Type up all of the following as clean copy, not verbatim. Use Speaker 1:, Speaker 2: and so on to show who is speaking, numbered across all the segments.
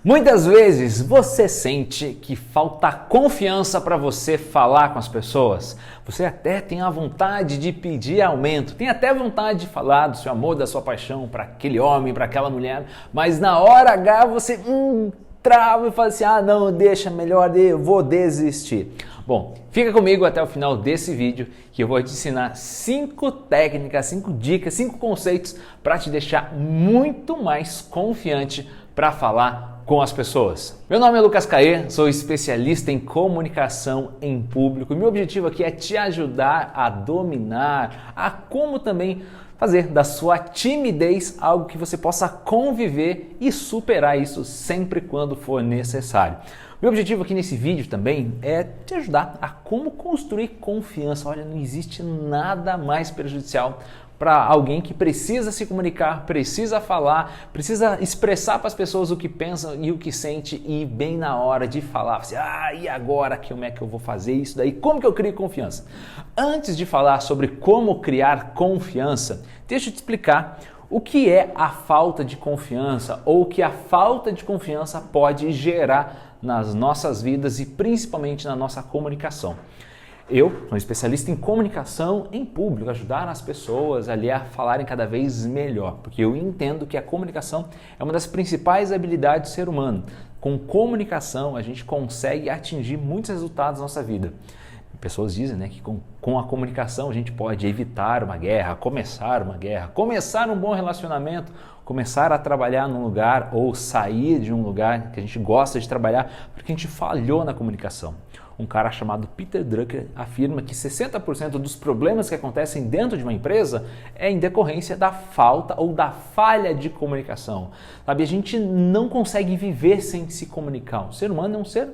Speaker 1: Muitas vezes você sente que falta confiança para você falar com as pessoas. Você até tem a vontade de pedir aumento, tem até vontade de falar do seu amor, da sua paixão para aquele homem, para aquela mulher, mas na hora H você trava e fala assim, não, deixa, melhor, eu vou desistir. Bom, fica comigo até o final desse vídeo que eu vou te ensinar 5 técnicas, 5 dicas, 5 conceitos para te deixar muito mais confiante para falar com as pessoas. Meu nome é Lucas Caê, sou especialista em comunicação em público e meu objetivo aqui é te ajudar a dominar, a como também fazer da sua timidez algo que você possa conviver e superar isso sempre quando for necessário. Meu objetivo aqui nesse vídeo também é te ajudar a como construir confiança. Olha, não existe nada mais prejudicial para alguém que precisa se comunicar, precisa falar, precisa expressar para as pessoas o que pensa e o que sente e bem na hora de falar, assim, e agora como é que eu vou fazer isso daí? Como que eu crio confiança? Antes de falar sobre como criar confiança, deixa eu te explicar o que é a falta de confiança ou o que a falta de confiança pode gerar nas nossas vidas e principalmente na nossa comunicação. Eu sou um especialista em comunicação em público, ajudar as pessoas ali a falarem cada vez melhor, porque eu entendo que a comunicação é uma das principais habilidades do ser humano. Com comunicação a gente consegue atingir muitos resultados na nossa vida. Pessoas dizem que com a comunicação a gente pode evitar uma guerra, começar um bom relacionamento, começar a trabalhar num lugar ou sair de um lugar que a gente gosta de trabalhar porque a gente falhou na comunicação. Um cara chamado Peter Drucker afirma que 60% dos problemas que acontecem dentro de uma empresa é em decorrência da falta ou da falha de comunicação. Sabe, a gente não consegue viver sem se comunicar. O ser humano é um ser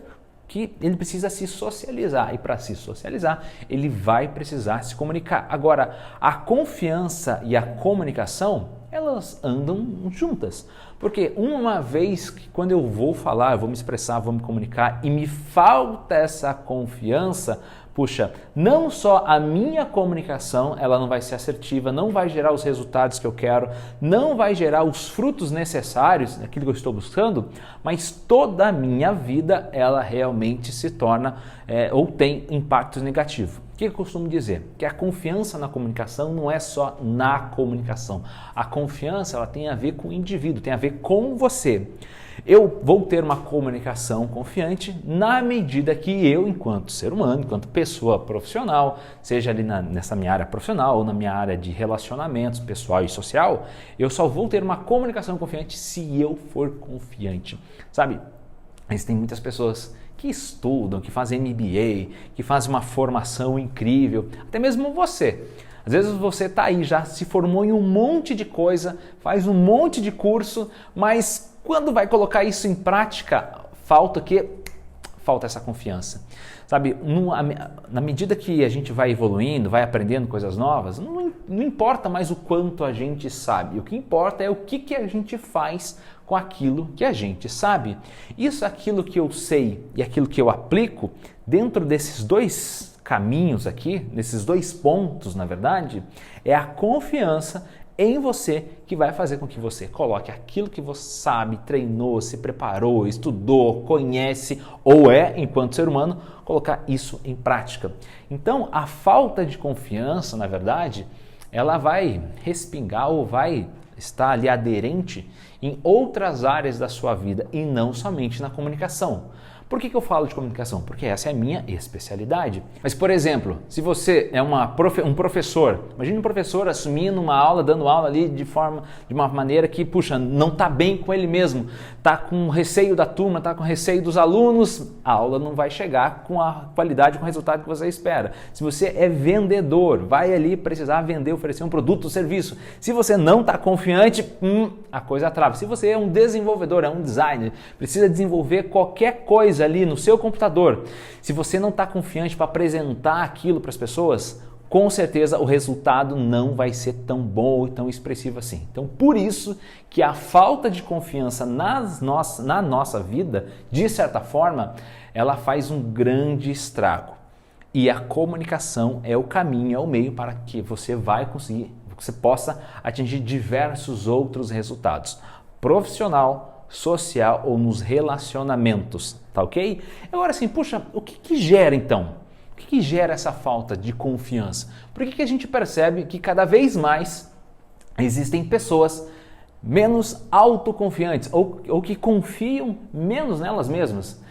Speaker 1: que ele precisa se socializar e para se socializar ele vai precisar se comunicar. Agora, a confiança e a comunicação, elas andam juntas. Porque uma vez que quando eu vou falar, eu vou me expressar, vou me comunicar e me falta essa confiança, puxa, não só a minha comunicação, ela não vai ser assertiva, não vai gerar os resultados que eu quero, não vai gerar os frutos necessários, aquilo que eu estou buscando, mas toda a minha vida ela realmente se torna ou tem impactos negativos. O que eu costumo dizer? Que a confiança na comunicação não é só na comunicação. A confiança ela tem a ver com o indivíduo, tem a ver com você. Eu vou ter uma comunicação confiante na medida que eu, enquanto ser humano, enquanto pessoa profissional, seja ali nessa minha área profissional ou na minha área de relacionamentos pessoal e social, eu só vou ter uma comunicação confiante se eu for confiante. Sabe, existem muitas pessoas que estudam, que fazem MBA, que fazem uma formação incrível, até mesmo você. Às vezes você está aí, já se formou em um monte de coisa, faz um monte de curso, mas quando vai colocar isso em prática, falta o quê? Falta essa confiança. Sabe, na medida que a gente vai evoluindo, vai aprendendo coisas novas, não importa mais o quanto a gente sabe, o que importa é o que a gente faz com aquilo que a gente sabe. Isso, aquilo que eu sei e aquilo que eu aplico, dentro desses dois caminhos aqui, nesses dois pontos, na verdade, é a confiança em você que vai fazer com que você coloque aquilo que você sabe, treinou, se preparou, estudou, conhece ou enquanto ser humano, colocar isso em prática. Então, a falta de confiança, na verdade, ela vai respingar ou vai estar ali aderente em outras áreas da sua vida e não somente na comunicação. Por que eu falo de comunicação? Porque essa é a minha especialidade. Mas, por exemplo, se você é um professor, imagine um professor assumindo uma aula, dando aula ali de uma maneira que, puxa, não está bem com ele mesmo, está com receio da turma, está com receio dos alunos, a aula não vai chegar com a qualidade, com o resultado que você espera. Se você é vendedor, vai ali precisar vender, oferecer um produto ou serviço. Se você não está confiante, a coisa trava. Se você é um desenvolvedor, é um designer, precisa desenvolver qualquer coisa ali no seu computador, se você não está confiante para apresentar aquilo para as pessoas, com certeza o resultado não vai ser tão bom e tão expressivo assim. Então, por isso que a falta de confiança na nossa vida, de certa forma, ela faz um grande estrago. E a comunicação é o caminho, é o meio para que você possa atingir diversos outros resultados. Profissional, social ou nos relacionamentos, tá ok? Agora sim, puxa, o que gera então? O que gera essa falta de confiança? Por que a gente percebe que cada vez mais existem pessoas menos autoconfiantes ou que confiam menos nelas mesmas?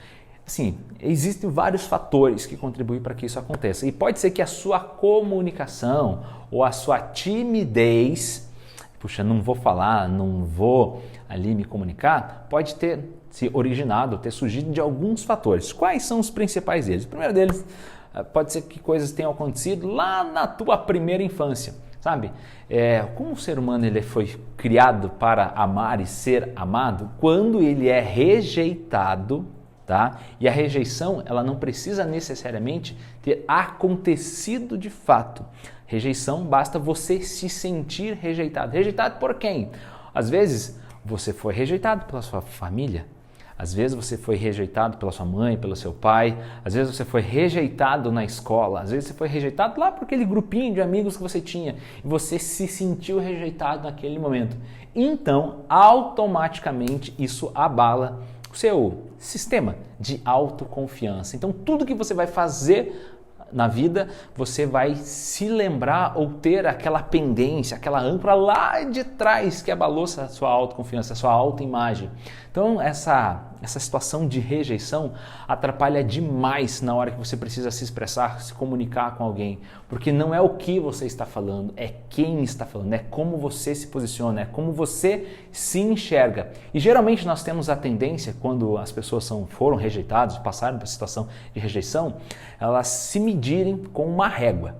Speaker 1: Assim, existem vários fatores que contribuem para que isso aconteça. E pode ser que a sua comunicação ou a sua timidez, puxa, não vou falar, não vou ali me comunicar, pode ter se originado, ter surgido de alguns fatores. Quais são os principais deles? O primeiro deles pode ser que coisas tenham acontecido lá na tua primeira infância, sabe? Como o ser humano ele foi criado para amar e ser amado, quando ele é rejeitado, tá? E a rejeição, ela não precisa necessariamente ter acontecido de fato. Rejeição, basta você se sentir rejeitado. Rejeitado por quem? Às vezes, você foi rejeitado pela sua família. Às vezes você foi rejeitado pela sua mãe, pelo seu pai. Às vezes você foi rejeitado na escola. Às vezes você foi rejeitado lá por aquele grupinho de amigos que você tinha. E você se sentiu rejeitado naquele momento. Então, automaticamente, isso abala o seu sistema de autoconfiança. Então, tudo que você vai fazer na vida, você vai se lembrar ou ter aquela pendência, aquela âncora lá de trás que abalou a sua autoconfiança, a sua autoimagem. Então, essa situação de rejeição atrapalha demais na hora que você precisa se expressar, se comunicar com alguém, porque não é o que você está falando, é quem está falando, é como você se posiciona, é como você se enxerga. E geralmente nós temos a tendência, quando as pessoas foram rejeitadas, passaram por situação de rejeição, elas se medirem com uma régua.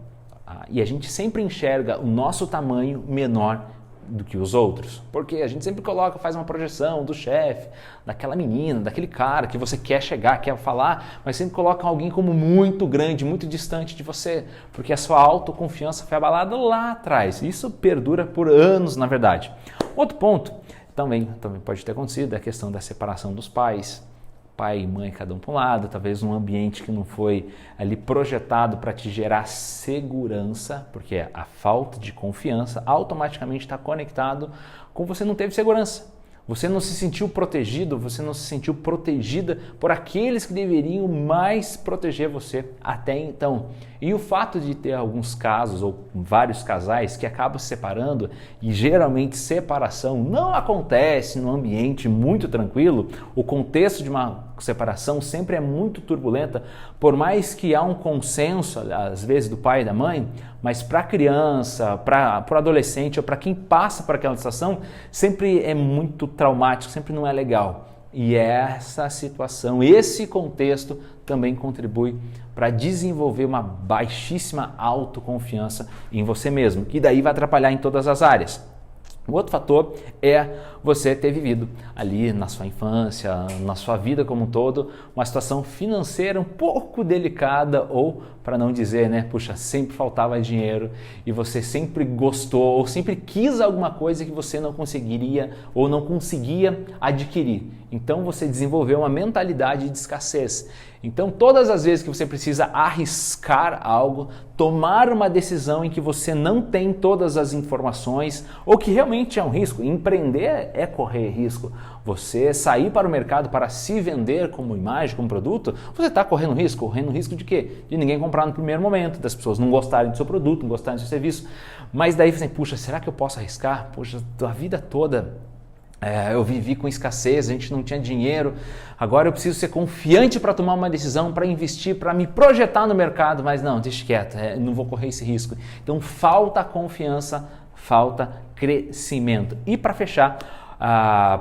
Speaker 1: E a gente sempre enxerga o nosso tamanho menor do que os outros, porque a gente sempre faz uma projeção do chefe, daquela menina, daquele cara que você quer chegar, quer falar, mas sempre coloca alguém como muito grande, muito distante de você, porque a sua autoconfiança foi abalada lá atrás. Isso perdura por anos, na verdade. Outro ponto também pode ter acontecido é a questão da separação dos pais. Pai e mãe, cada um para um lado, talvez um ambiente que não foi ali projetado para te gerar segurança, porque a falta de confiança automaticamente está conectado com você não teve segurança. Você não se sentiu protegido, você não se sentiu protegida por aqueles que deveriam mais proteger você até então. E o fato de ter alguns casos ou vários casais que acabam se separando, e geralmente separação não acontece num ambiente muito tranquilo, o contexto de uma separação sempre é muito turbulenta, por mais que há um consenso, às vezes, do pai e da mãe, mas para a criança, para o adolescente ou para quem passa por aquela situação, sempre é muito traumático, sempre não é legal. E essa situação, esse contexto também contribui para desenvolver uma baixíssima autoconfiança em você mesmo, que daí vai atrapalhar em todas as áreas. O outro fator é você ter vivido ali na sua infância, na sua vida como um todo, uma situação financeira um pouco delicada ou, para não dizer, puxa, sempre faltava dinheiro e você sempre gostou ou sempre quis alguma coisa que você não conseguiria ou não conseguia adquirir. Então você desenvolveu uma mentalidade de escassez. Então todas as vezes que você precisa arriscar algo, tomar uma decisão em que você não tem todas as informações ou que realmente é um risco, empreender é correr risco. Você sair para o mercado para se vender como imagem, como produto, você está correndo risco de quê? De ninguém comprar no primeiro momento, das pessoas não gostarem do seu produto, não gostarem do seu serviço. Mas daí você, puxa, será que eu posso arriscar? Puxa, a vida toda eu vivi com escassez, a gente não tinha dinheiro, agora eu preciso ser confiante para tomar uma decisão, para investir, para me projetar no mercado, mas não, deixa quieto, não vou correr esse risco. Então falta confiança, falta crescimento. E para fechar,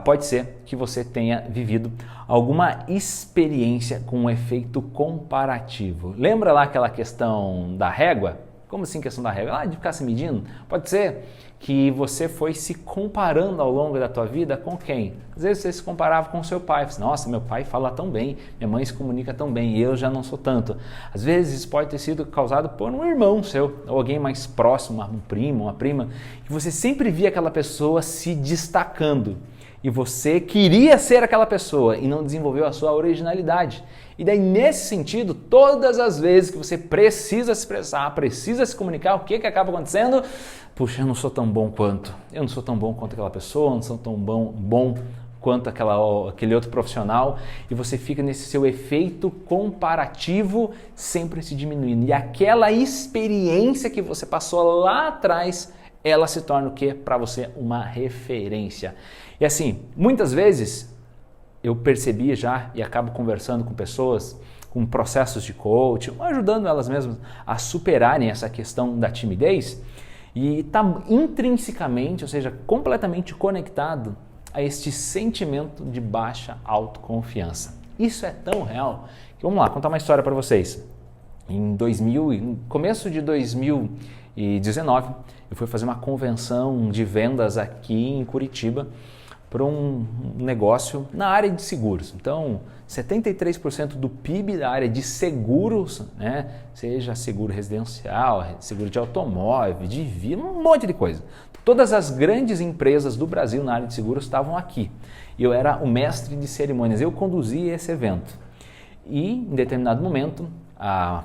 Speaker 1: pode ser que você tenha vivido alguma experiência com um efeito comparativo. Lembra lá aquela questão da régua? Como assim questão da régua? De ficar se medindo? Pode ser que você foi se comparando ao longo da tua vida com quem? Às vezes você se comparava com o seu pai. Você, nossa, meu pai fala tão bem, minha mãe se comunica tão bem, eu já não sou tanto. Às vezes isso pode ter sido causado por um irmão seu, ou alguém mais próximo, um primo, uma prima, que você sempre via aquela pessoa se destacando. E você queria ser aquela pessoa e não desenvolveu a sua originalidade. E daí, nesse sentido, todas as vezes que você precisa se expressar, precisa se comunicar, o que acaba acontecendo? Puxa, eu não sou tão bom quanto. Eu não sou tão bom quanto aquela pessoa, eu não sou tão bom quanto aquele outro profissional, e você fica nesse seu efeito comparativo sempre se diminuindo. E aquela experiência que você passou lá atrás, ela se torna o quê? Para você uma referência. E assim, muitas vezes eu percebi já e acabo conversando com pessoas com processos de coaching, ajudando elas mesmas a superarem essa questão da timidez, e está intrinsecamente, ou seja, completamente conectado a este sentimento de baixa autoconfiança. Isso é tão real que, vamos lá, contar uma história para vocês. No começo de 2019, eu fui fazer uma convenção de vendas aqui em Curitiba para um negócio na área de seguros. Então, 73% do PIB da área de seguros, né, seja seguro residencial, seguro de automóvel, de vida, um monte de coisa. Todas as grandes empresas do Brasil na área de seguros estavam aqui. Eu era o mestre de cerimônias, eu conduzia esse evento. E, em determinado momento,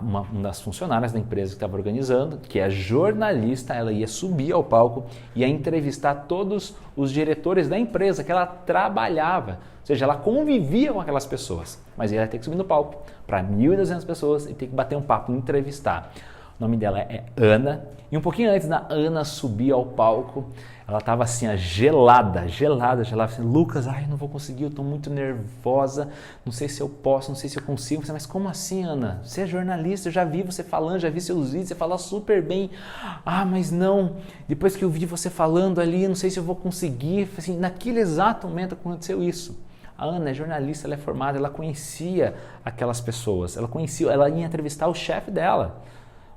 Speaker 1: uma das funcionárias da empresa que estava organizando, que é jornalista, ela ia subir ao palco e ia entrevistar todos os diretores da empresa que ela trabalhava. Ou seja, ela convivia com aquelas pessoas, mas ela ia ter que subir no palco para 1.200 pessoas e ter que bater um papo, entrevistar. O nome dela é Ana, e um pouquinho antes da Ana subir ao palco, ela estava assim, gelada, assim, Lucas, não vou conseguir, eu estou muito nervosa, não sei se eu posso, não sei se eu consigo. Mas como assim, Ana? Você é jornalista, eu já vi você falando, já vi seus vídeos, você fala super bem. Mas não, depois que eu vi você falando ali, não sei se eu vou conseguir. Assim, naquele exato momento aconteceu isso. A Ana é jornalista, ela é formada, ela conhecia aquelas pessoas, ela ia entrevistar o chefe dela.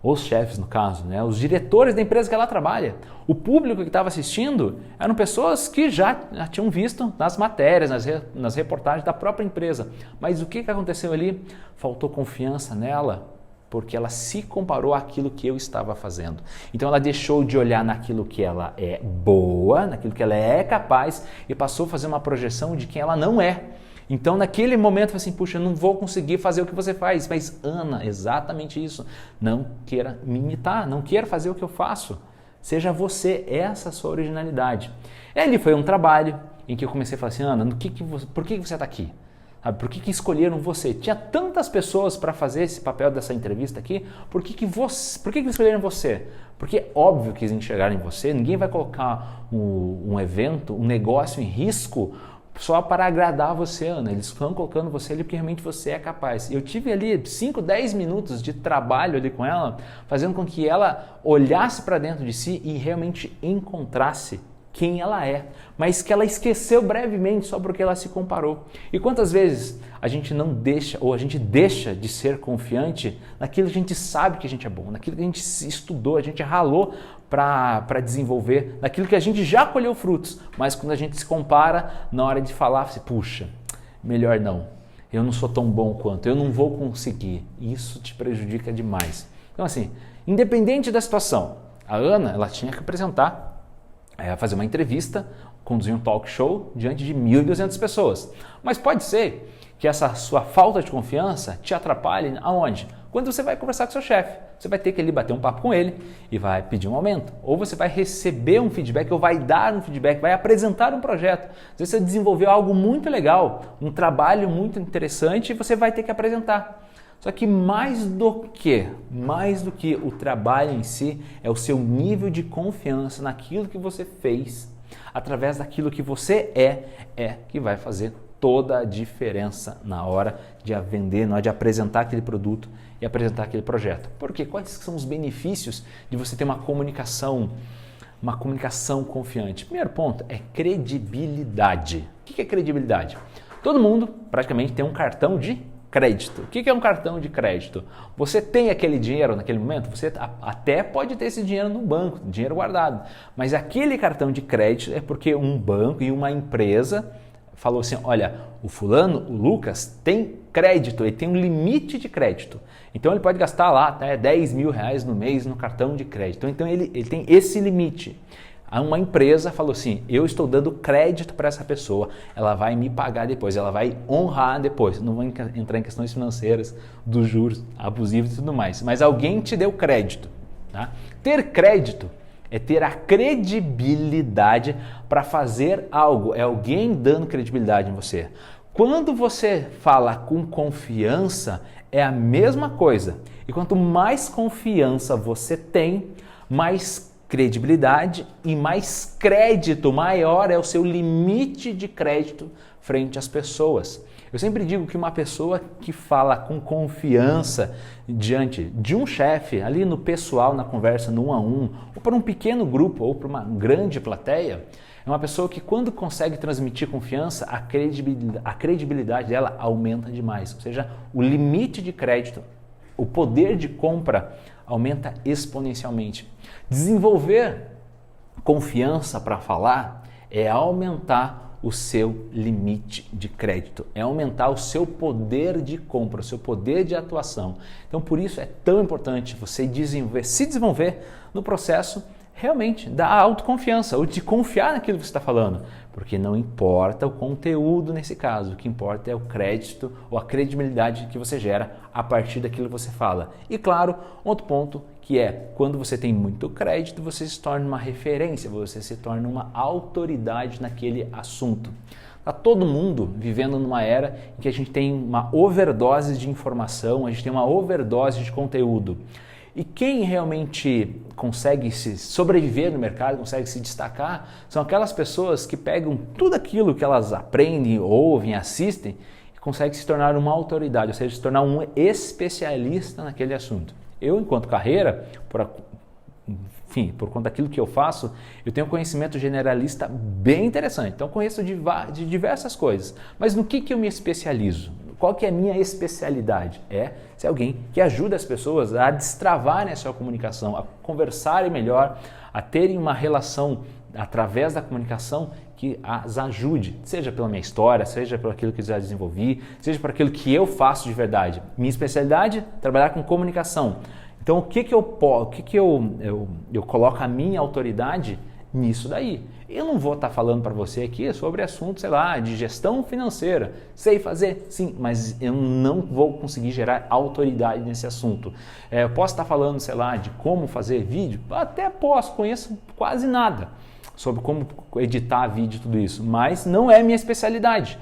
Speaker 1: Os chefes, no caso, né? Os diretores da empresa que ela trabalha. O público que estava assistindo eram pessoas que já tinham visto nas matérias, nas reportagens da própria empresa. Mas o que aconteceu ali? Faltou confiança nela, porque ela se comparou àquilo que eu estava fazendo. Então ela deixou de olhar naquilo que ela é boa, naquilo que ela é capaz, e passou a fazer uma projeção de quem ela não é. Então, naquele momento, eu falei assim, puxa, eu não vou conseguir fazer o que você faz. Mas, Ana, exatamente isso. Não queira me imitar, não queira fazer o que eu faço. Seja você, essa a sua originalidade. E ali foi um trabalho em que eu comecei a falar assim, Ana, por que você está aqui? Sabe, por que escolheram você? Tinha tantas pessoas para fazer esse papel dessa entrevista aqui, por que escolheram você? Porque é óbvio que eles enxergaram em você, ninguém vai colocar um evento, um negócio em risco só para agradar você, Ana. Eles estão colocando você ali porque realmente você é capaz. Eu tive ali 5, 10 minutos de trabalho ali com ela, fazendo com que ela olhasse para dentro de si e realmente encontrasse quem ela é, mas que ela esqueceu brevemente só porque ela se comparou. E quantas vezes a gente não deixa, ou a gente deixa de ser confiante naquilo que a gente sabe que a gente é bom, naquilo que a gente estudou, a gente ralou para desenvolver, naquilo que a gente já colheu frutos, mas quando a gente se compara, na hora de falar, você, puxa, melhor não, eu não sou tão bom quanto, eu não vou conseguir, isso te prejudica demais. Então assim, independente da situação, a Ana, ela tinha que apresentar, fazer uma entrevista, conduzir um talk show diante de 1.200 pessoas. Mas pode ser que essa sua falta de confiança te atrapalhe aonde? Quando você vai conversar com seu chefe. Você vai ter que ali bater um papo com ele e vai pedir um aumento. Ou você vai receber um feedback, ou vai dar um feedback, vai apresentar um projeto. Às vezes você desenvolveu algo muito legal, um trabalho muito interessante e você vai ter que apresentar. Só que mais do que o trabalho em si, é o seu nível de confiança naquilo que você fez, através daquilo que você é que vai fazer toda a diferença na hora de vender, na hora de apresentar aquele produto e apresentar aquele projeto. Porque quais são os benefícios de você ter uma comunicação confiante? Primeiro ponto é credibilidade. O que é credibilidade? Todo mundo praticamente tem um cartão de crédito. O que é um cartão de crédito? Você tem aquele dinheiro naquele momento, você até pode ter esse dinheiro no banco, dinheiro guardado, mas aquele cartão de crédito é porque um banco e uma empresa falou assim, olha, o fulano, o Lucas, tem crédito, ele tem um limite de crédito, então ele pode gastar lá até 10 mil reais no mês no cartão de crédito, então ele tem esse limite. Uma empresa falou assim, eu estou dando crédito para essa pessoa, ela vai me pagar depois, ela vai honrar depois. Não vou entrar em questões financeiras, dos juros abusivos e tudo mais, mas alguém te deu crédito. Tá? Ter crédito é ter a credibilidade para fazer algo, é alguém dando credibilidade em você. Quando você fala com confiança, é a mesma coisa. E quanto mais confiança você tem, mais credibilidade e mais crédito, maior é o seu limite de crédito frente às pessoas. Eu sempre digo que uma pessoa que fala com confiança diante de um chefe, ali no pessoal, na conversa no 1 a 1, ou para um pequeno grupo, ou para uma grande plateia, é uma pessoa que quando consegue transmitir confiança, a credibilidade dela aumenta demais. Ou seja, o limite de crédito, o poder de compra aumenta exponencialmente. Desenvolver confiança para falar é aumentar o seu limite de crédito, é aumentar o seu poder de compra, o seu poder de atuação. Então, por isso é tão importante você se desenvolver no processo realmente da autoconfiança, ou de confiar naquilo que você está falando, porque não importa o conteúdo nesse caso, o que importa é o crédito ou a credibilidade que você gera a partir daquilo que você fala. E claro, outro ponto que é, quando você tem muito crédito, você se torna uma referência, você se torna uma autoridade naquele assunto. Está todo mundo vivendo numa era em que a gente tem uma overdose de informação, a gente tem uma overdose de conteúdo. E quem realmente consegue se sobreviver no mercado, consegue se destacar, são aquelas pessoas que pegam tudo aquilo que elas aprendem, ouvem, assistem e conseguem se tornar uma autoridade, ou seja, se tornar um especialista naquele assunto. Eu, enquanto carreira, por conta daquilo que eu faço, eu tenho um conhecimento generalista bem interessante. Então, eu conheço de diversas coisas. Mas no que eu me especializo? Qual que é a minha especialidade? É ser alguém que ajuda as pessoas a destravarem a sua comunicação, a conversarem melhor, a terem uma relação através da comunicação que as ajude, seja pela minha história, seja por aquilo que eu já desenvolvi, seja por aquilo que eu faço de verdade. Minha especialidade? Trabalhar com comunicação. Então, o que eu coloco a minha autoridade nisso daí? Eu não vou estar falando para você aqui sobre assuntos, sei lá, de gestão financeira. Sei fazer? Sim, mas eu não vou conseguir gerar autoridade nesse assunto. Eu posso estar falando, sei lá, de como fazer vídeo? Até posso, conheço quase nada sobre como editar vídeo e tudo isso, mas não é minha especialidade.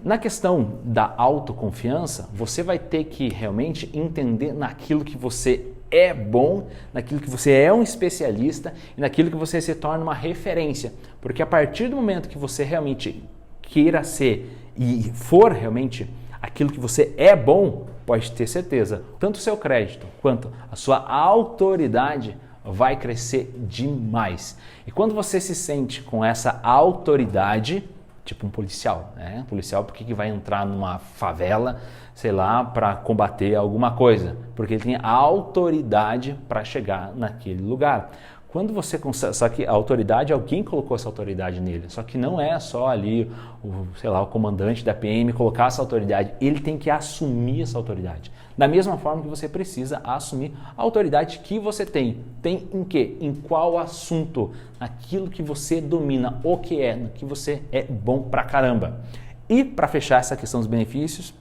Speaker 1: Na questão da autoconfiança, você vai ter que realmente entender naquilo que você é bom, naquilo que você é um especialista e naquilo que você se torna uma referência. Porque a partir do momento que você realmente queira ser e for realmente aquilo que você é bom, pode ter certeza, tanto o seu crédito quanto a sua autoridade vai crescer demais. E quando você se sente com essa autoridade, tipo um policial, né? Um policial porque que vai entrar numa favela, sei lá, para combater alguma coisa, porque ele tem a autoridade para chegar naquele lugar. Quando você consegue, só que a autoridade, alguém colocou essa autoridade nele, só que não é só ali o comandante da PM colocar essa autoridade, ele tem que assumir essa autoridade. Da mesma forma que você precisa assumir a autoridade que você tem. Tem em quê? Em qual assunto? Naquilo que você domina, o que é, no que você é bom pra caramba. E para fechar essa questão dos benefícios,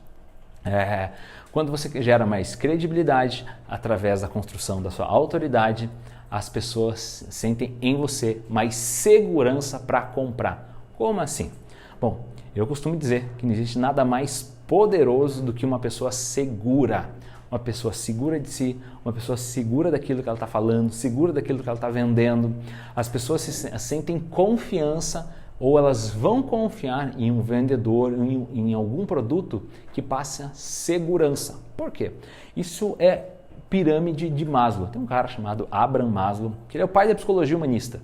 Speaker 1: quando você gera mais credibilidade através da construção da sua autoridade, as pessoas sentem em você mais segurança para comprar. Como assim? Bom, eu costumo dizer que não existe nada mais poderoso do que uma pessoa segura. Uma pessoa segura de si, uma pessoa segura daquilo que ela está falando, segura daquilo que ela está vendendo. As pessoas sentem confiança ou elas vão confiar em um vendedor, em algum produto que passa segurança. Por quê? Isso é pirâmide de Maslow. Tem um cara chamado Abraham Maslow, que ele é o pai da psicologia humanista.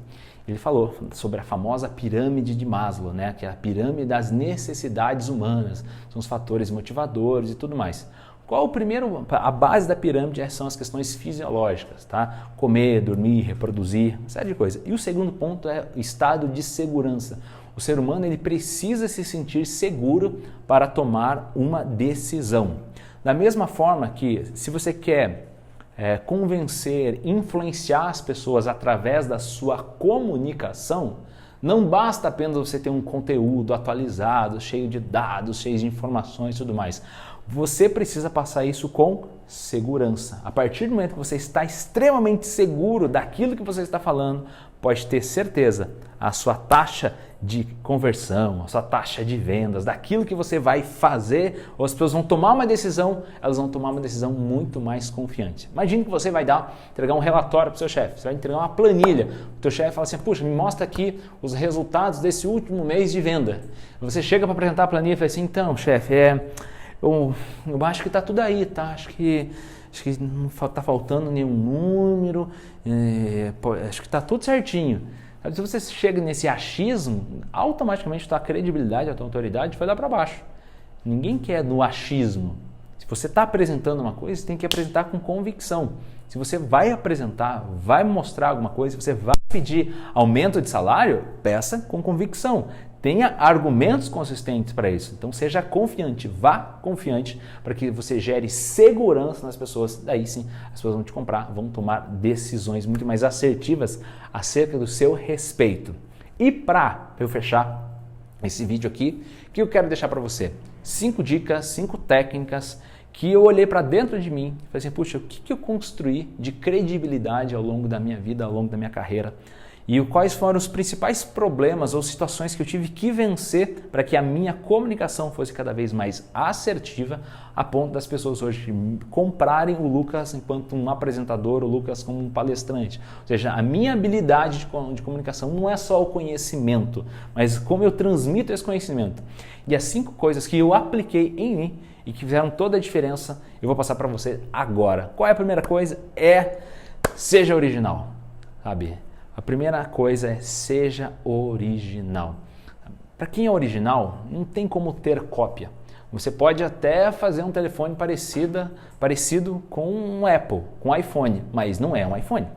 Speaker 1: Ele falou sobre a famosa pirâmide de Maslow, né? Que é a pirâmide das necessidades humanas, são os fatores motivadores e tudo mais. Qual o primeiro? A base da pirâmide são as questões fisiológicas, tá? Comer, dormir, reproduzir, uma série de coisas. E o segundo ponto é o estado de segurança. O ser humano ele precisa se sentir seguro para tomar uma decisão. Da mesma forma que se você quer convencer, influenciar as pessoas através da sua comunicação, Não basta apenas você ter um conteúdo atualizado, cheio de dados, cheio de informações e tudo mais. Você precisa passar isso com segurança. A partir do momento que você está extremamente seguro daquilo que você está falando, pode ter certeza, a sua taxa de conversão, a sua taxa de vendas, daquilo que você vai fazer, ou as pessoas vão tomar uma decisão, elas vão tomar uma decisão muito mais confiante. Imagine que você vai entregar um relatório para o seu chefe, você vai entregar uma planilha, o teu chefe fala assim, puxa, me mostra aqui os resultados desse último mês de venda. Você chega para apresentar a planilha e fala assim, então, chefe, eu acho que está tudo aí, tá? Acho que não está faltando nenhum número, acho que está tudo certinho. Se você chega nesse achismo, automaticamente a tua credibilidade, a tua autoridade vai lá para baixo. Ninguém quer no achismo. Se você está apresentando uma coisa, você tem que apresentar com convicção. Se você vai apresentar, vai mostrar alguma coisa, se você vai pedir aumento de salário, peça com convicção. Tenha argumentos consistentes para isso. Então seja confiante, vá confiante para que você gere segurança nas pessoas. Daí sim, as pessoas vão te comprar, vão tomar decisões muito mais assertivas acerca do seu respeito. E para eu fechar esse vídeo aqui, o que eu quero deixar para você? 5 dicas, 5 técnicas que eu olhei para dentro de mim e falei assim, puxa, o que eu construí de credibilidade ao longo da minha vida, ao longo da minha carreira? E quais foram os principais problemas ou situações que eu tive que vencer para que a minha comunicação fosse cada vez mais assertiva, a ponto das pessoas hoje comprarem o Lucas enquanto um apresentador, o Lucas como um palestrante. Ou seja, a minha habilidade de comunicação não é só o conhecimento, mas como eu transmito esse conhecimento. E as 5 coisas que eu apliquei em mim e que fizeram toda a diferença, eu vou passar para você agora. Qual é a primeira coisa? Seja original, sabe? A primeira coisa é seja original. Para quem é original, não tem como ter cópia. Você pode até fazer um telefone parecido com um Apple, com um iPhone, mas não é um iPhone.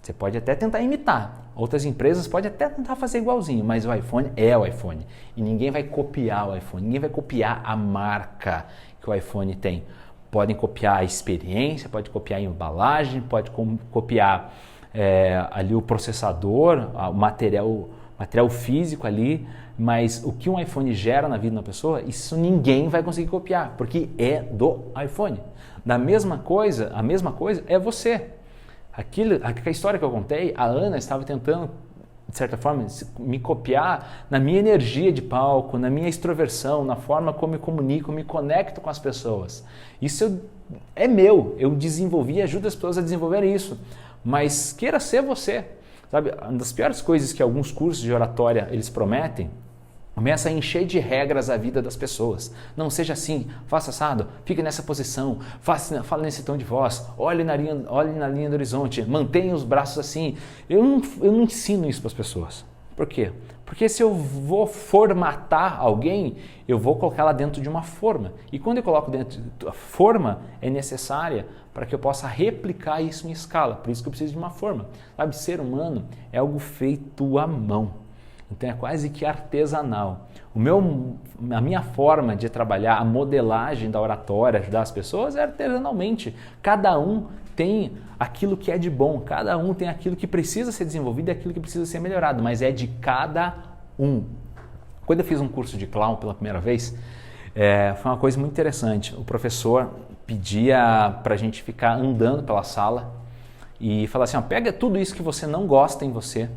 Speaker 1: Você pode até tentar imitar. Outras empresas podem até tentar fazer igualzinho, mas o iPhone é o iPhone. E ninguém vai copiar o iPhone, ninguém vai copiar a marca que o iPhone tem. Podem copiar a experiência, pode copiar a embalagem, pode copiar ali o processador, o material físico ali, mas o que um iPhone gera na vida de uma pessoa, isso ninguém vai conseguir copiar, porque é do iPhone. A mesma coisa é você. A história que eu contei, a Ana estava tentando, de certa forma, me copiar na minha energia de palco, na minha extroversão, na forma como eu comunico, me conecto com as pessoas. Isso é meu, eu desenvolvi e ajudo as pessoas a desenvolverem isso. Mas queira ser você, sabe? Uma das piores coisas que alguns cursos de oratória eles prometem, começa a encher de regras a vida das pessoas. Não seja assim, faça assado, fique nessa posição, fale nesse tom de voz, olhe na linha do horizonte, mantenha os braços assim. Eu não ensino isso para as pessoas. Por quê? Porque se eu vou formatar alguém, eu vou colocá-la dentro de uma forma. E quando eu coloco dentro a forma, é necessária para que eu possa replicar isso em escala. Por isso que eu preciso de uma forma. Sabe, ser humano é algo feito à mão. Então é quase que artesanal. A minha forma de trabalhar a modelagem da oratória, ajudar as pessoas é artesanalmente. Cada um tem aquilo que é de bom, cada um tem aquilo que precisa ser desenvolvido e aquilo que precisa ser melhorado, mas é de cada um. Quando eu fiz um curso de clown pela primeira vez, foi uma coisa muito interessante. O professor pedia para a gente ficar andando pela sala e falar assim, pega tudo isso que você não gosta em você,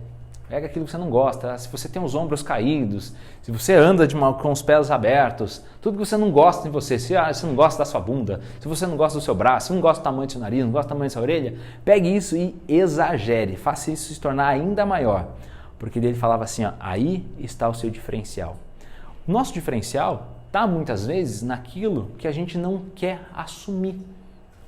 Speaker 1: pega aquilo que você não gosta, se você tem os ombros caídos, se você anda com os pés abertos, tudo que você não gosta em você, se você não gosta da sua bunda, se você não gosta do seu braço, se não gosta do tamanho do seu nariz, não gosta do tamanho da sua orelha, pegue isso e exagere, faça isso se tornar ainda maior. Porque ele falava assim, aí está o seu diferencial. O nosso diferencial está muitas vezes naquilo que a gente não quer assumir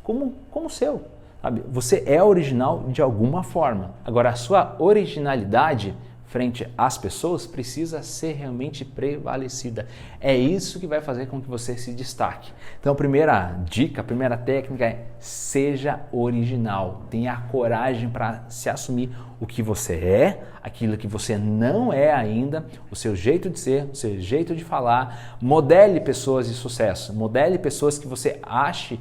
Speaker 1: como seu. Sabe? Você é original de alguma forma. Agora, a sua originalidade frente às pessoas precisa ser realmente prevalecida. É isso que vai fazer com que você se destaque. Então, a primeira dica, a primeira técnica é seja original. Tenha a coragem para se assumir o que você é, aquilo que você não é ainda, o seu jeito de ser, o seu jeito de falar. Modele pessoas de sucesso. Modele pessoas que você ache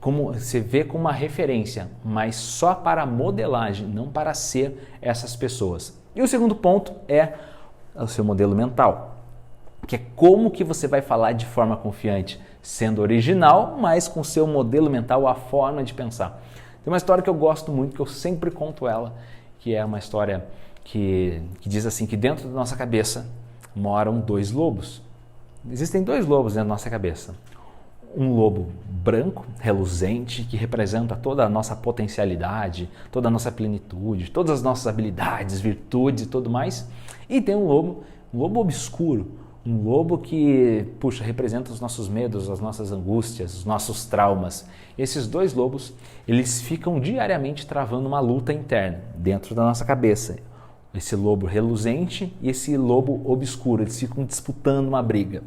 Speaker 1: como você vê como uma referência, mas só para modelagem, não para ser essas pessoas. E o segundo ponto é o seu modelo mental, que é como que você vai falar de forma confiante, sendo original, mas com o seu modelo mental, a forma de pensar. Tem uma história que eu gosto muito, que eu sempre conto ela, que é uma história que diz assim, que dentro da nossa cabeça moram dois lobos. Existem dois lobos dentro da nossa cabeça. Um lobo branco, reluzente, que representa toda a nossa potencialidade, toda a nossa plenitude, todas as nossas habilidades, virtudes e tudo mais. E tem um lobo obscuro, um lobo que, representa os nossos medos, as nossas angústias, os nossos traumas. Esses dois lobos, eles ficam diariamente travando uma luta interna dentro da nossa cabeça. Esse lobo reluzente e esse lobo obscuro, eles ficam disputando uma briga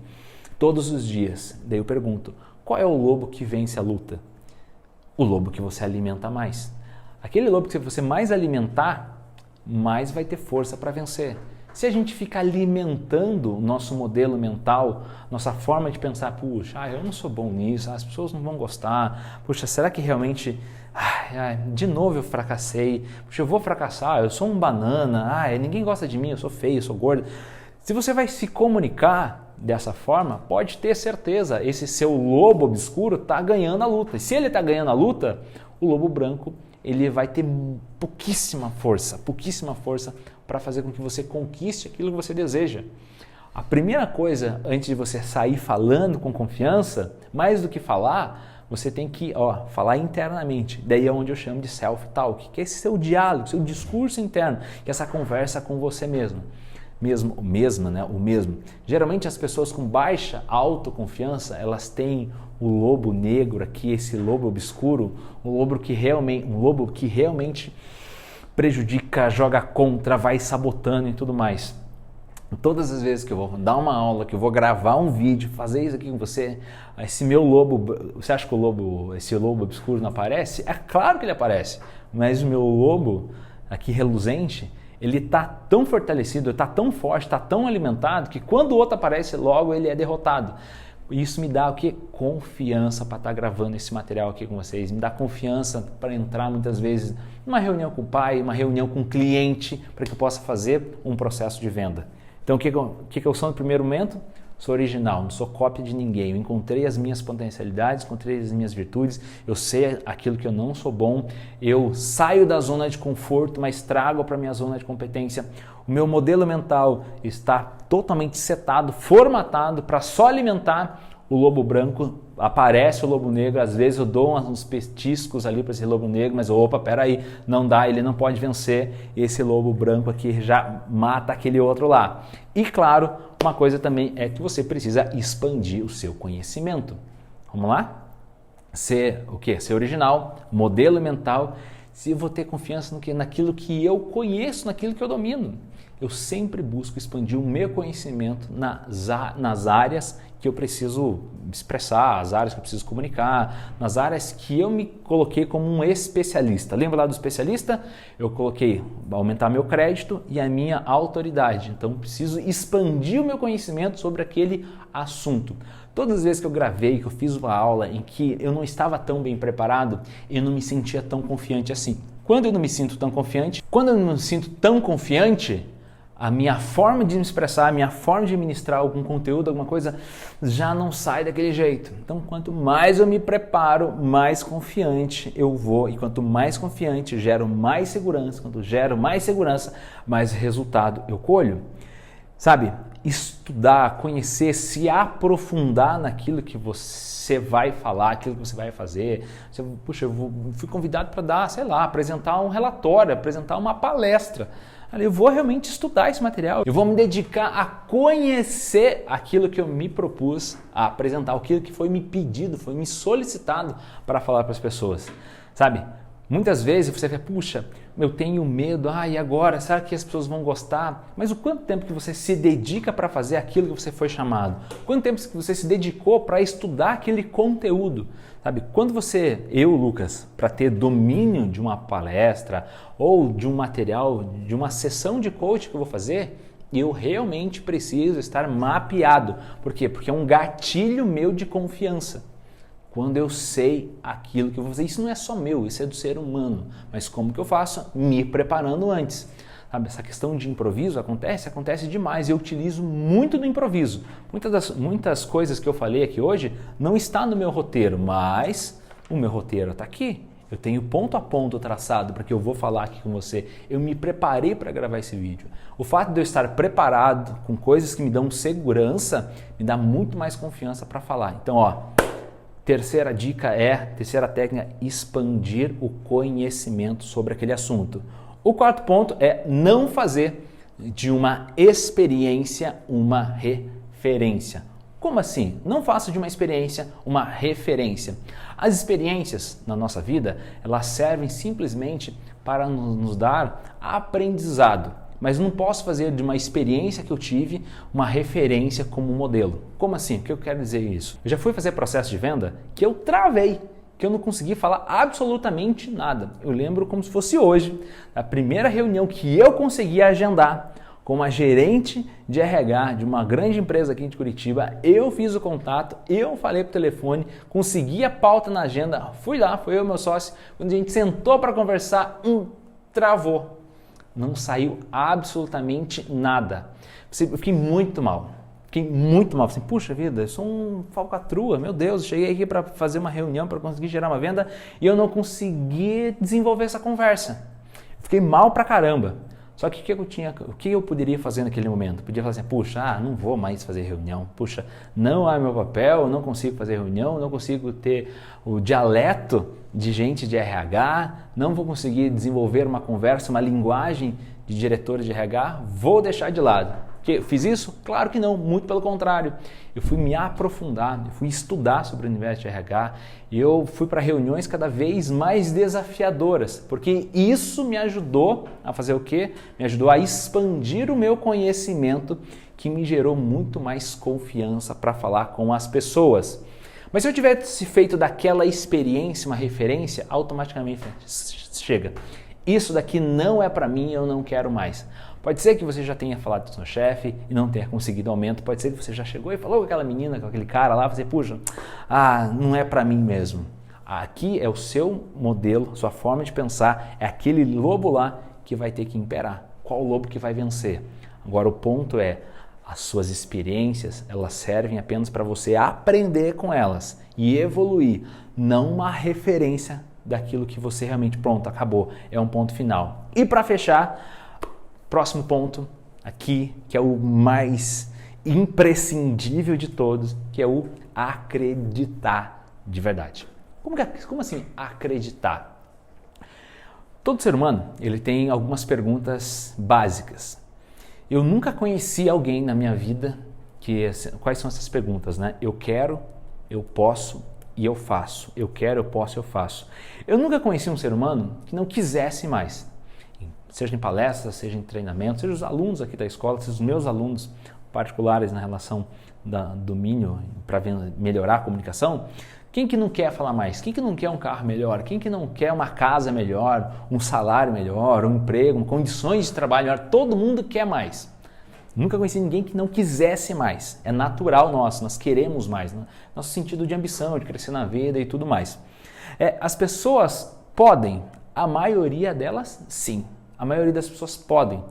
Speaker 1: todos os dias. Daí eu pergunto, qual é o lobo que vence a luta? O lobo que você alimenta mais. Aquele lobo que você mais alimentar, mais vai ter força para vencer. Se a gente fica alimentando o nosso modelo mental, nossa forma de pensar, eu não sou bom nisso, as pessoas não vão gostar, será que realmente, de novo eu fracassei, eu vou fracassar, eu sou um banana, ninguém gosta de mim, eu sou feio, eu sou gordo. Se você vai se comunicar dessa forma, pode ter certeza, esse seu lobo obscuro está ganhando a luta. E se ele está ganhando a luta, o lobo branco ele vai ter pouquíssima força para fazer com que você conquiste aquilo que você deseja. A primeira coisa, antes de você sair falando com confiança, mais do que falar, você tem que falar internamente. Daí é onde eu chamo de self-talk, que é esse seu diálogo, seu discurso interno, que é essa conversa com você mesmo. O mesmo. Geralmente as pessoas com baixa autoconfiança, elas têm o lobo negro aqui, esse lobo obscuro, um lobo que realmente prejudica, joga contra, vai sabotando e tudo mais. Todas as vezes que eu vou dar uma aula, que eu vou gravar um vídeo, fazer isso aqui com você, esse meu lobo, você acha que esse lobo obscuro não aparece? É claro que ele aparece, mas o meu lobo aqui reluzente, ele está tão fortalecido, está tão forte, está tão alimentado, que quando o outro aparece, logo ele é derrotado. Isso me dá o quê? Confiança para estar gravando esse material aqui com vocês, me dá confiança para entrar muitas vezes numa reunião com o pai, uma reunião com o cliente, para que eu possa fazer um processo de venda. Então, o que eu sou no primeiro momento? Sou original, não sou cópia de ninguém. Eu encontrei as minhas potencialidades, encontrei as minhas virtudes, eu sei aquilo que eu não sou bom, eu saio da zona de conforto, mas trago para a minha zona de competência. O meu modelo mental está totalmente setado, formatado para só alimentar o lobo branco. Aparece o lobo negro, às vezes eu dou uns petiscos ali para esse lobo negro, mas peraí, não dá, ele não pode vencer, esse lobo branco aqui já mata aquele outro lá. E claro, uma coisa também é que você precisa expandir o seu conhecimento. Vamos lá? Ser o quê? Ser original, modelo mental. Se eu vou ter confiança naquilo que eu conheço, naquilo que eu domino. Eu sempre busco expandir o meu conhecimento nas áreas que eu preciso expressar, as áreas que eu preciso comunicar, nas áreas que eu me coloquei como um especialista. Lembra lá do especialista? Eu coloquei aumentar meu crédito e a minha autoridade. Então, eu preciso expandir o meu conhecimento sobre aquele assunto. Todas as vezes que eu gravei, que eu fiz uma aula em que eu não estava tão bem preparado, eu não me sentia tão confiante assim. Quando eu não me sinto tão confiante, a minha forma de me expressar, a minha forma de ministrar algum conteúdo, alguma coisa, já não sai daquele jeito. Então, quanto mais eu me preparo, mais confiante eu vou. E quanto mais confiante, gero mais segurança. Quanto gero mais segurança, mais resultado eu colho. Sabe? Estudar, conhecer, se aprofundar naquilo que você vai falar, aquilo que você vai fazer. Fui convidado para dar, apresentar um relatório, apresentar uma palestra. Eu vou realmente estudar esse material, eu vou me dedicar a conhecer aquilo que eu me propus a apresentar, aquilo que foi me pedido, foi me solicitado para falar para as pessoas, sabe? Muitas vezes você fala, eu tenho medo, e agora, será que as pessoas vão gostar? Mas o quanto tempo que você se dedica para fazer aquilo que você foi chamado? Quanto tempo que você se dedicou para estudar aquele conteúdo? Sabe, quando Lucas, para ter domínio de uma palestra ou de um material, de uma sessão de coaching que eu vou fazer, eu realmente preciso estar mapeado. Por quê? Porque é um gatilho meu de confiança. Quando eu sei aquilo que eu vou fazer, isso não é só meu, isso é do ser humano. Mas como que eu faço? Me preparando antes. Sabe, essa questão de improviso acontece demais. Eu utilizo muito do improviso. Muitas coisas que eu falei aqui hoje não está no meu roteiro, mas o meu roteiro está aqui. Eu tenho ponto a ponto traçado para que eu vou falar aqui com você. Eu me preparei para gravar esse vídeo. O fato de eu estar preparado com coisas que me dão segurança me dá muito mais confiança para falar. Então, terceira técnica, expandir o conhecimento sobre aquele assunto. O quarto ponto é não fazer de uma experiência uma referência. Como assim? Não faça de uma experiência uma referência. As experiências na nossa vida, elas servem simplesmente para nos dar aprendizado. Mas não posso fazer de uma experiência que eu tive uma referência como modelo. Como assim? O que eu quero dizer isso? Eu já fui fazer processo de venda que eu travei, que eu não consegui falar absolutamente nada. Eu lembro como se fosse hoje, a primeira reunião que eu consegui agendar com uma gerente de RH de uma grande empresa aqui de Curitiba. Eu fiz o contato, eu falei pro telefone, consegui a pauta na agenda, fui lá, foi eu e meu sócio. Quando a gente sentou para conversar, travou. Não saiu absolutamente nada. Eu fiquei muito mal. Assim, puxa vida, eu sou um falcatrua, meu Deus, cheguei aqui para fazer uma reunião para conseguir gerar uma venda e eu não consegui desenvolver essa conversa. Fiquei mal pra caramba. Só que o que eu poderia fazer naquele momento? Podia falar assim, puxa, não vou mais fazer reunião, puxa, não é meu papel, não consigo fazer reunião, não consigo ter o dialeto de gente de RH, não vou conseguir desenvolver uma conversa, uma linguagem de diretores de RH, vou deixar de lado. Fiz isso? Claro que não, muito pelo contrário. Eu fui me aprofundar, eu fui estudar sobre o universo de RH, eu fui para reuniões cada vez mais desafiadoras, porque isso me ajudou a fazer o quê? Me ajudou a expandir o meu conhecimento, que me gerou muito mais confiança para falar com as pessoas. Mas se eu tivesse feito daquela experiência uma referência, automaticamente chega. Isso daqui não é para mim, eu não quero mais. Pode ser que você já tenha falado com o seu chefe e não tenha conseguido aumento. Pode ser que você já chegou e falou com aquela menina, com aquele cara lá, você, puxa, não é para mim mesmo. Aqui é o seu modelo, sua forma de pensar, é aquele lobo lá que vai ter que imperar. Qual lobo que vai vencer? Agora o ponto é, as suas experiências, elas servem apenas para você aprender com elas e evoluir, não uma referência daquilo que você realmente, pronto, acabou, é um ponto final. E para fechar, próximo ponto aqui, que é o mais imprescindível de todos, que é o acreditar de verdade. Como assim acreditar? Todo ser humano, ele tem algumas perguntas básicas. Eu nunca conheci alguém na minha vida quais são essas perguntas, né? Eu quero, eu posso e eu faço. Eu quero, eu posso, eu faço. Eu nunca conheci um ser humano que não quisesse mais. Seja em palestras, seja em treinamento, seja os alunos aqui da escola, seja os meus alunos particulares na relação da domínio para melhorar a comunicação. Quem que não quer falar mais? Quem que não quer um carro melhor? Quem que não quer uma casa melhor, um salário melhor, um emprego, condições de trabalho melhor? Todo mundo quer mais. Nunca conheci ninguém que não quisesse mais. É natural nosso, nós queremos mais. Né? Nosso sentido de ambição, de crescer na vida e tudo mais. As pessoas podem, a maioria delas, sim. A maioria das pessoas podem.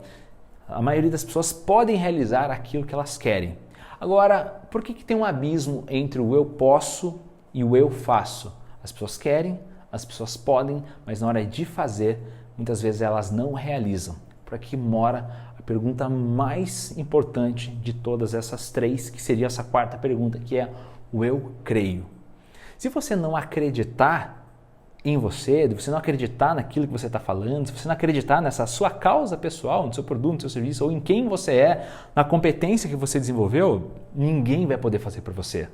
Speaker 1: A maioria das pessoas podem realizar aquilo que elas querem. Agora, por que tem um abismo entre o eu posso e o eu faço? As pessoas querem, as pessoas podem, mas na hora de fazer, muitas vezes elas não realizam. Por aqui mora a pergunta mais importante de todas essas três, que seria essa quarta pergunta, que é o eu creio. Se você não acreditar em você, se você não acreditar naquilo que você está falando, se você não acreditar nessa sua causa pessoal, no seu produto, no seu serviço, ou em quem você é, na competência que você desenvolveu, ninguém vai poder fazer por você.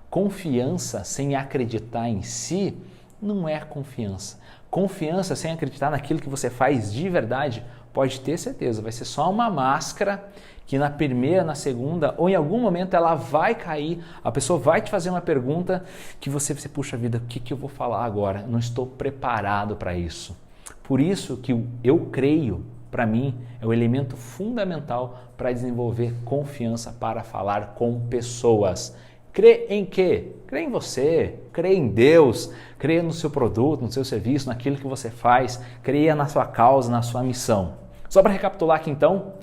Speaker 1: Confiança sem acreditar em si não é confiança. Confiança sem acreditar naquilo que você faz de verdade, pode ter certeza, vai ser só uma máscara que na primeira, na segunda ou em algum momento ela vai cair, a pessoa vai te fazer uma pergunta que você puxa vida, o que eu vou falar agora? Eu não estou preparado para isso. Por isso que o eu creio, para mim, é o elemento fundamental para desenvolver confiança para falar com pessoas. Crê em quê? Crê em você, crê em Deus, crê no seu produto, no seu serviço, naquilo que você faz, creia na sua causa, na sua missão. Só para recapitular aqui então,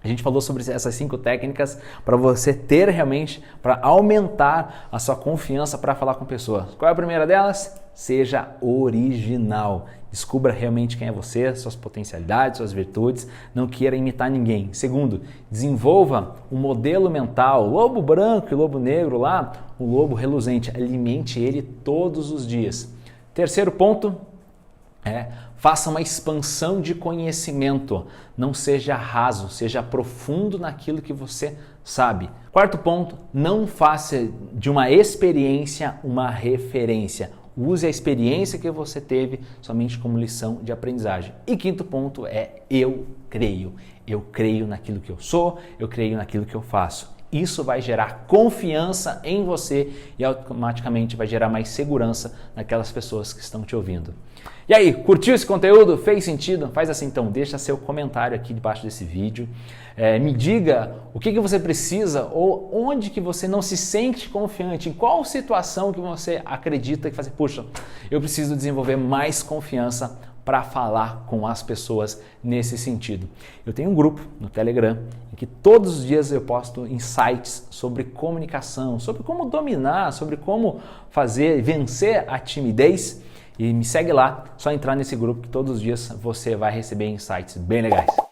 Speaker 1: a gente falou sobre essas 5 técnicas para você ter realmente, para aumentar a sua confiança para falar com pessoas. Qual é a primeira delas? Seja original. Descubra realmente quem é você, suas potencialidades, suas virtudes. Não queira imitar ninguém. Segundo, desenvolva um modelo mental, lobo branco e lobo negro lá, o lobo reluzente. Alimente ele todos os dias. Terceiro ponto, faça uma expansão de conhecimento. Não seja raso, seja profundo naquilo que você sabe. Quarto ponto, não faça de uma experiência uma referência. Use a experiência que você teve somente como lição de aprendizagem. E quinto ponto é eu creio. Eu creio naquilo que eu sou, eu creio naquilo que eu faço. Isso vai gerar confiança em você e automaticamente vai gerar mais segurança naquelas pessoas que estão te ouvindo. E aí, curtiu esse conteúdo? Fez sentido? Faz assim então, deixa seu comentário aqui debaixo desse vídeo. Me diga o que você precisa ou onde que você não se sente confiante, em qual situação que você acredita que puxa, eu preciso desenvolver mais confiança para falar com as pessoas nesse sentido. Eu tenho um grupo no Telegram em que todos os dias eu posto insights sobre comunicação, sobre como dominar, sobre como vencer a timidez. E me segue lá, só entrar nesse grupo que todos os dias você vai receber insights bem legais.